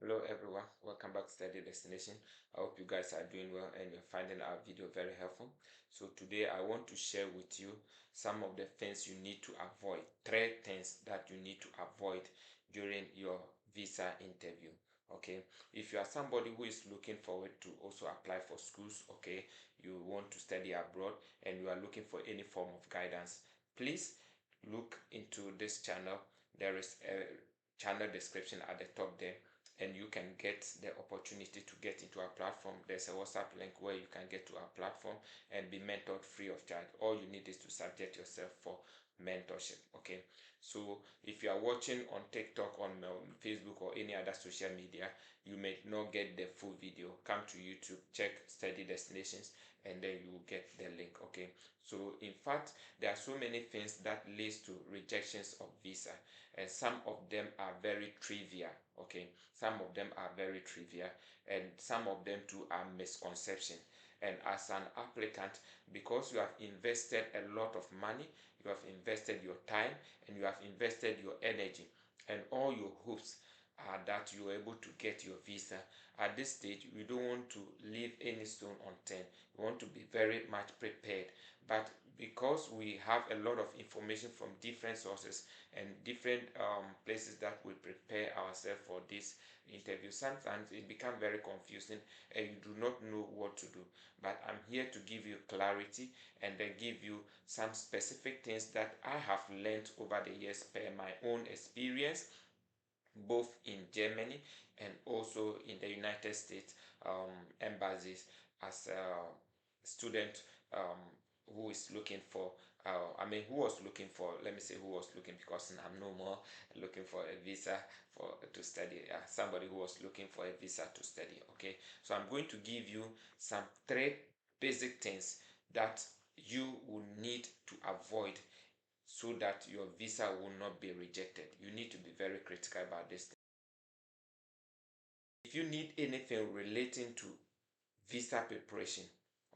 Hello everyone, welcome back to Study Destination. I hope you guys are doing well and you're finding our video very helpful. So today I want to share with you some of the things you need to avoid, 3 things that you need to avoid during your visa interview. Okay, if you are somebody who is looking forward to also apply for schools, okay, you want to study abroad and you are looking for any form of guidance, please look into this channel. There is a channel description at the top there, and you can get the opportunity to get into our platform. There's a WhatsApp link where you can get to our platform and be mentored free of charge. All you need is to subject yourself for mentorship. Okay, so if you are watching on TikTok, on Facebook, or any other social media, you may not get the full video. Come to YouTube, check Study Destinations, and then you will get the link. Okay, so in fact, there are so many things that leads to rejections of visa, and some of them are very trivial. Okay, some of them are very trivial, and some of them too are misconception. And as an applicant, because you have invested a lot of money, you have invested your time, and you have invested your energy, and all your hopes are that you are able to get your visa. At this stage, we don't want to leave any stone unturned. We want to be very much prepared. But because we have a lot of information from different sources and different places that we prepare ourselves for this interview, sometimes it becomes very confusing and you do not know what to do. But I'm here to give you clarity and then give you some specific things that I have learned over the years per my own experience, both in Germany and also in the United States embassies, as a student who is looking for who was looking for, let me say who was looking, because I'm no more looking for a visa for to study. Somebody who was looking for a visa to study. Okay, so I'm going to give you some 3 basic things that you will need to avoid so that your visa will not be rejected. You need to be very critical about this. If you need anything relating to visa preparation,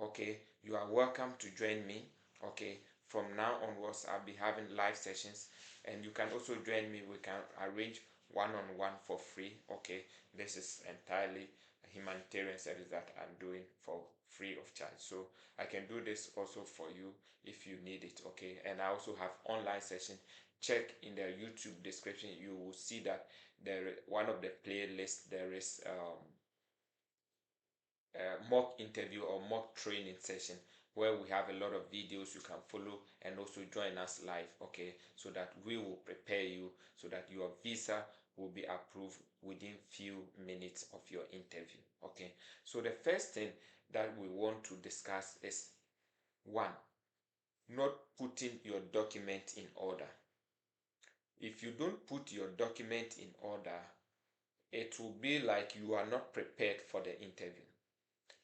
okay, you are welcome to join me. Okay, from now onwards I'll be having live sessions, and you can also join me. We can arrange one-on-one for free. Okay, this is entirely a humanitarian service that I'm doing for free of charge, so I can do this also for you if you need it. Okay, and I also have online session. Check in the YouTube description, you will see that there, one of the playlists, there is mock interview or mock training session where we have a lot of videos you can follow and also join us live. Okay, so that we will prepare you so that your visa will be approved within few minutes of your interview. Okay, so the first thing that we want to discuss is, one, not putting your document in order. If you don't put your document in order, it will be like you are not prepared for the interview.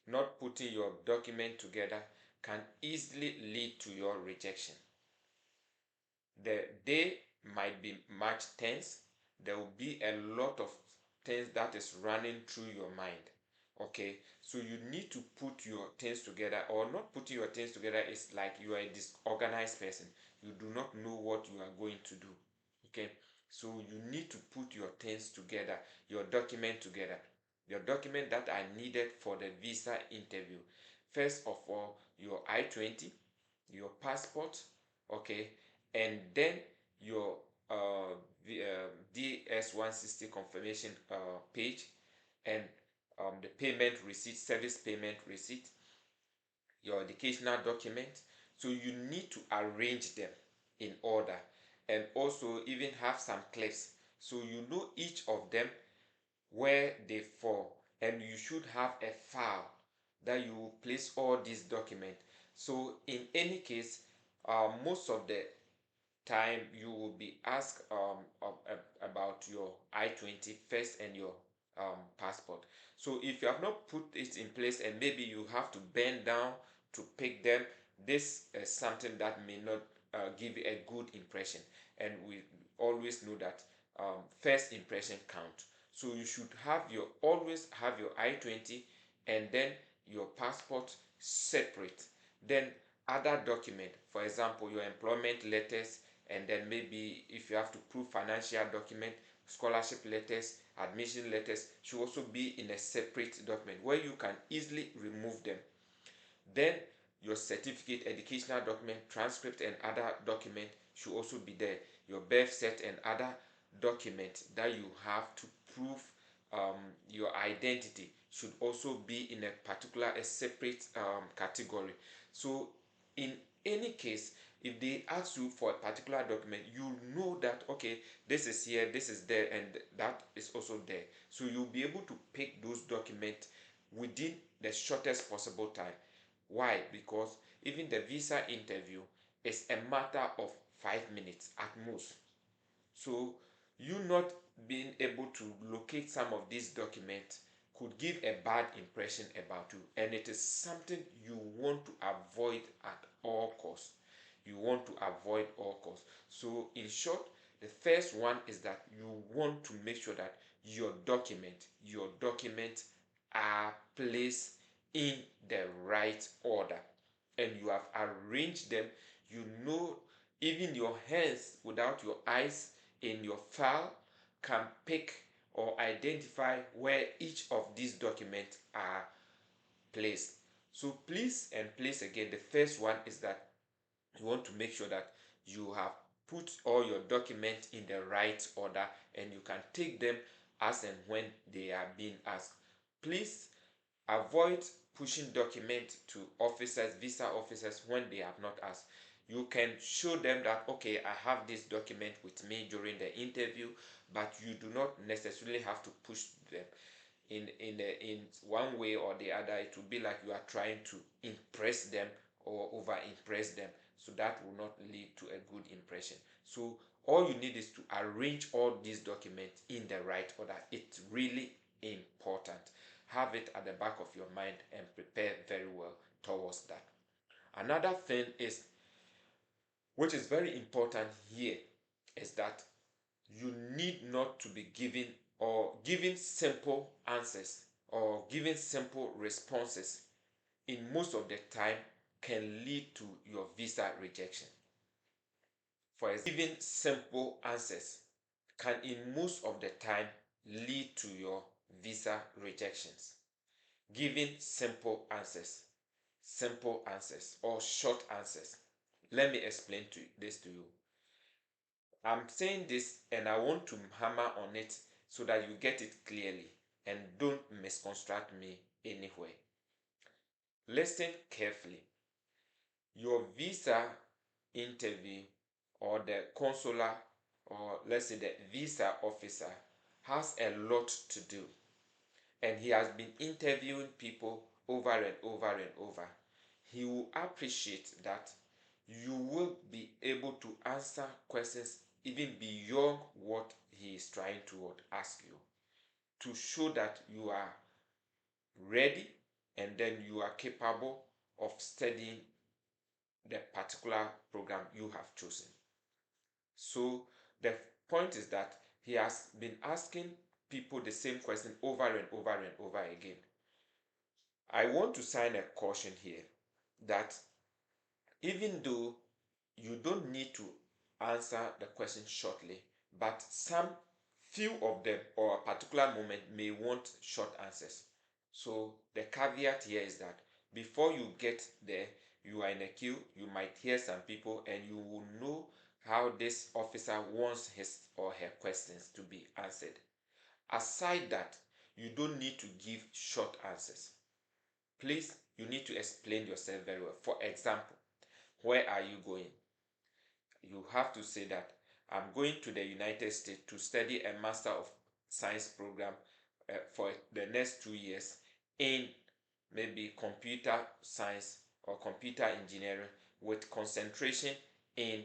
Not putting your document together can easily lead to your rejection. The day might be March 10th. There will be a lot of things that is running through your mind. Okay, so you need to put your things together, or not putting your things together is like you are a disorganized person. You do not know what you are going to do. Okay, so you need to put your things together, your document together, your document that are needed for the visa interview. First of all, your I-20, your passport, okay, and then your DS-160 confirmation page, and the payment receipt, service payment receipt, your educational document. So you need to arrange them in order, and also even have some clips so you know each of them where they fall, and you should have a file that you will place all these documents. So in any case, most of the time you will be asked about your I-20 first and your passport. So if you have not put it in place and maybe you have to bend down to pick them, this is something that may not give you a good impression, and we always know that first impression count. So you should have your, always have your I-20 and then your passport separate, then other document, for example your employment letters, and then maybe if you have to prove financial document, scholarship letters, admission letters should also be in a separate document where you can easily remove them. Then your certificate, educational document, transcript, and other document should also be there. Your birth cert and other documents that you have to prove your identity should also be in a particular, a separate category. So in any case, if they ask you for a particular document, you know that okay, this is here, this is there, and that is also there. So you'll be able to pick those documents within the shortest possible time. Why? Because even the visa interview is a matter of 5 minutes at most. So you not being able to locate some of these documents could give a bad impression about you, and it is something you want to avoid at all costs. You want to avoid all costs. So in short, the first one is that you want to make sure that your documents are placed in the right order, and you have arranged them. You know, even your hands without your eyes in your file can pick or identify where each of these documents are placed. So please and please again, the first one is that you want to make sure that you have put all your documents in the right order, and you can take them as and when they are being asked. Please avoid pushing documents to officers, visa officers, when they have not asked. You can show them that okay, I have this document with me during the interview, but you do not necessarily have to push them in one way or the other. It will be like you are trying to impress them or over impress them, so that will not lead to a good impression. So all you need is to arrange all these documents in the right order. It's really important. Have it at the back of your mind and prepare very well towards that. Another thing is, which is very important here, is that you need not to be giving or giving simple answers or giving simple responses in most of the time can lead to your visa rejection. For example, giving simple answers can in most of the time lead to your visa rejections. Giving simple answers or short answers. Let me explain this to you. I'm saying this and I want to hammer on it so that you get it clearly and don't misconstruct me anywhere. Listen carefully. Your visa interview or the consular, or let's say the visa officer, has a lot to do, and he has been interviewing people over and over and over. He will appreciate that you will be able to answer questions even beyond what he is trying to ask you, to show that you are ready and then you are capable of studying the particular program you have chosen. So the point is that he has been asking people the same question over and over and over again. I want to sign a caution here that even though you don't need to answer the question shortly, but some few of them or a particular moment may want short answers. So the caveat here is that before you get there, you are in a queue, you might hear some people, and you will know how this officer wants his or her questions to be answered. Aside that, you don't need to give short answers. Please, you need to explain yourself very well. For example, where are you going? You have to say that I'm going to the United States to study a Master of Science program for the next 2 years in maybe computer science or computer engineering, with concentration in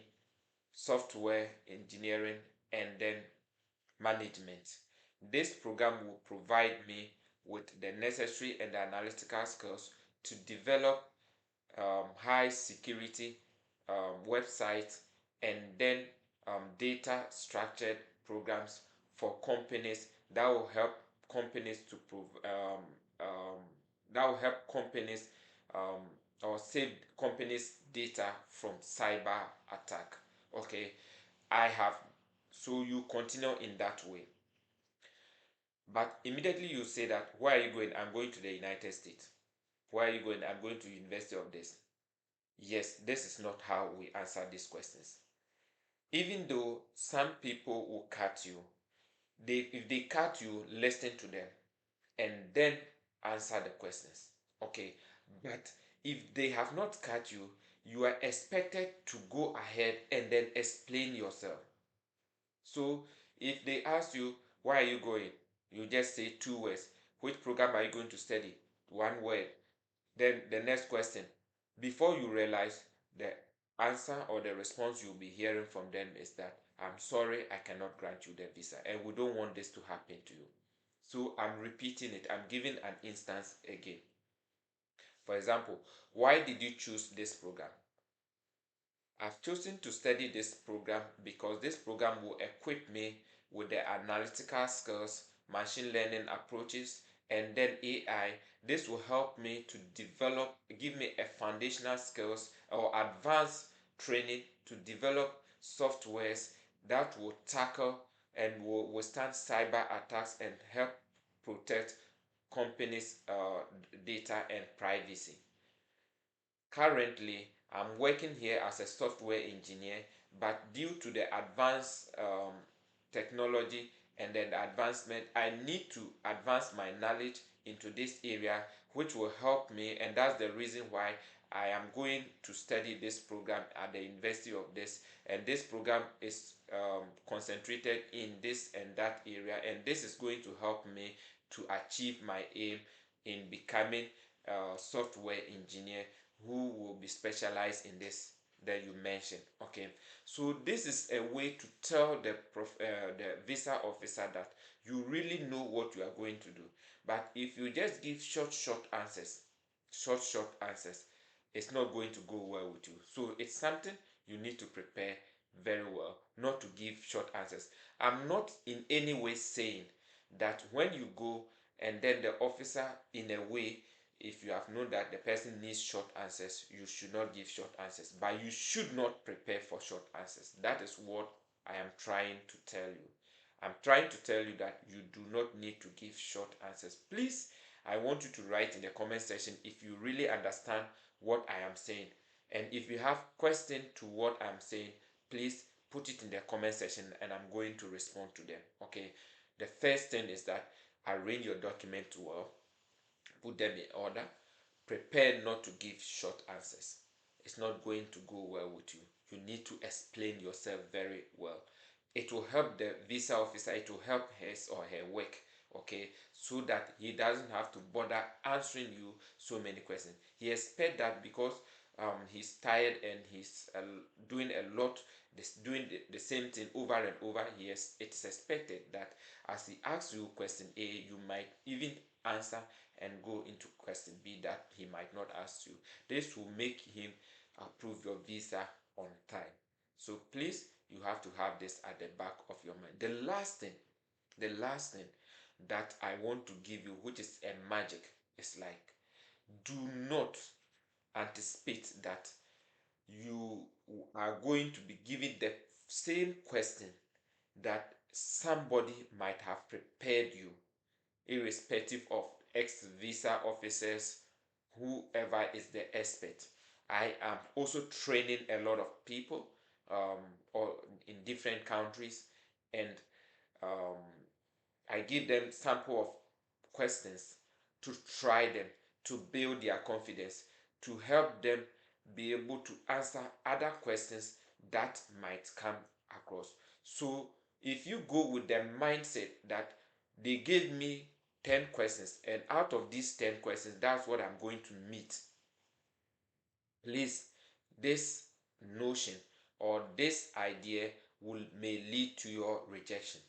software engineering and then management. This program will provide me with the necessary and analytical skills to develop high security websites, and then data structured programs for companies that will help companies to um, that will help companies um, or save companies data from cyber attack. Okay, I have. So you continue in that way. But immediately you say that, where are you going? I'm going to the United States. Where are you going? I'm going to University of this. Yes, this is not how we answer these questions. Even though some people will cut you, if they cut you, listen to them and then answer the questions. Okay, but if they have not cut you, you are expected to go ahead and then explain yourself. So if they ask you, where are you going? You just say two words. Which program are you going to study? One word. Then the next question. Before you realize, the answer or the response you'll be hearing from them is that, I'm sorry, I cannot grant you the visa, and we don't want this to happen to you. So I'm repeating it. I'm giving an instance again. For example, why did you choose this program? I've chosen to study this program because this program will equip me with the analytical skills, machine learning approaches, and then AI. This will help me to develop, give me a foundational skills or advanced training to develop softwares that will tackle and will withstand cyber attacks and help protect companies' data and privacy. Currently, I'm working here as a software engineer, but due to the advanced technology and then the advancement, I need to advance my knowledge into this area, which will help me, and that's the reason why I am going to study this program at the University of this, and this program is concentrated in this and that area, and this is going to help me to achieve my aim in becoming a software engineer who will be specialized in this that you mentioned. Okay, so this is a way to tell the visa officer that you really know what you are going to do. But if you just give short answers, short answers, it's not going to go well with you. So it's something you need to prepare very well, not to give short answers. I'm not in any way saying that when you go and then the officer, in a way, if you have known that the person needs short answers, you should not give short answers, but you should not prepare for short answers. That is what I am trying to tell you. I'm trying to tell you that you do not need to give short answers. Please, I want you to write in the comment section if you really understand what I am saying. And if you have question to what I'm saying, please put it in the comment section and I'm going to respond to them. Okay. The first thing is that arrange your document well, put them in order, prepare not to give short answers. It's not going to go well with you. You need to explain yourself very well. It will help the visa officer, it will help his or her work, okay, so that he doesn't have to bother answering you so many questions. He expects that because he's tired and he's doing a lot, doing the same thing over and over. It's expected that as he asks you question A, you might even answer and go into question B that he might not ask you. This will make him approve your visa on time. So please, you have to have this at the back of your mind. The last thing that I want to give you, which is a magic, is like, do not anticipate that you are going to be given the same question that somebody might have prepared you, irrespective of ex visa officers, whoever is the expert. I am also training a lot of people or in different countries, and um, I give them sample of questions to try them, to build their confidence, to help them be able to answer other questions that might come across. So if you go with the mindset that they gave me 10 questions and out of these 10 questions, that's what I'm going to meet, please, this notion or this idea may lead to your rejection.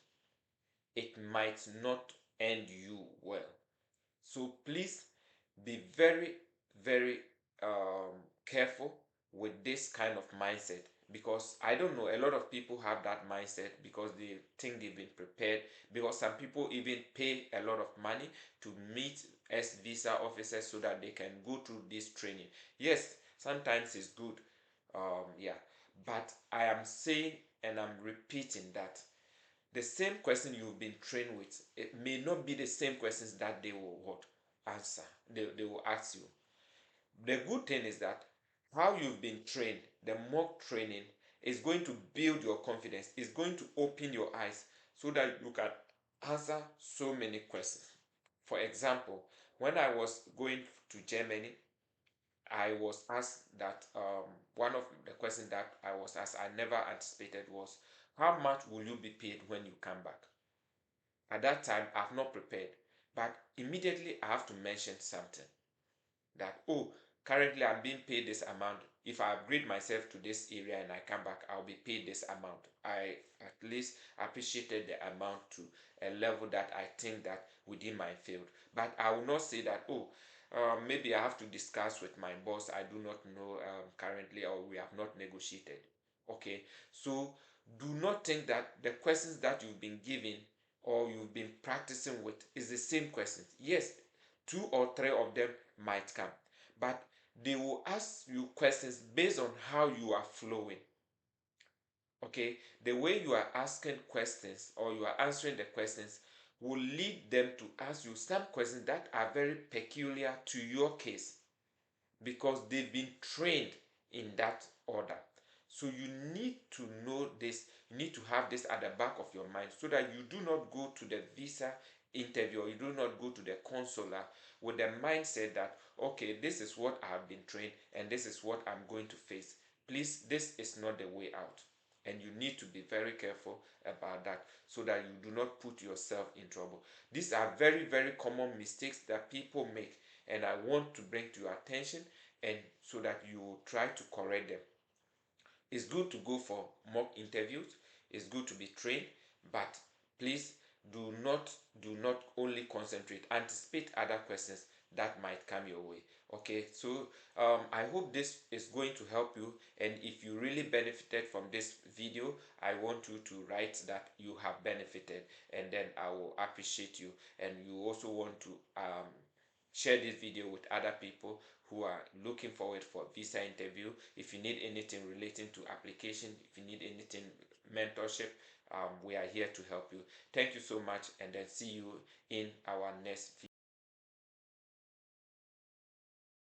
It might not end you well. So please be very, very careful with this kind of mindset, because I don't know, a lot of people have that mindset because they think they've been prepared, because some people even pay a lot of money to meet as visa officers so that they can go through this training. Yes, sometimes it's good, yeah, but I am saying and I'm repeating that the same question you've been trained with, it may not be the same questions that they will what answer. They will ask you. The good thing is that how you've been trained, the mock training is going to build your confidence, is going to open your eyes so that you can answer so many questions. For example, when I was going to Germany, I was asked that one of the questions that I was asked, I never anticipated was, how much will you be paid when you come back? At that time, I've not prepared, but immediately I have to mention something that, oh, currently I'm being paid this amount. If I upgrade myself to this area and I come back, I'll be paid this amount. I at least appreciated the amount to a level that I think that within my field. But I will not say that, oh, maybe I have to discuss with my boss. I do not know currently, or we have not negotiated. Okay, so do not think that the questions that you've been given or you've been practicing with is the same questions. Yes, two or three of them might come, but they will ask you questions based on how you are flowing. Okay, the way you are asking questions or you are answering the questions will lead them to ask you some questions that are very peculiar to your case because they've been trained in that order. So you need to know this, you need to have this at the back of your mind so that you do not go to the visa interview or you do not go to the consular with the mindset that, okay, this is what I have been trained and this is what I'm going to face. Please, this is not the way out. And you need to be very careful about that so that you do not put yourself in trouble. These are very, very common mistakes that people make, and I want to bring to your attention and so that you will try to correct them. It's good to go for mock interviews, it's good to be trained, but please do not only concentrate, anticipate other questions that might come your way. Okay, so I hope this is going to help you, and if you really benefited from this video, I want you to write that you have benefited, and then I will appreciate you. And you also want to share this video with other people who are looking forward for visa interview. If you need anything relating to application, if you need anything mentorship, we are here to help you. Thank you so much, and then see you in our next video.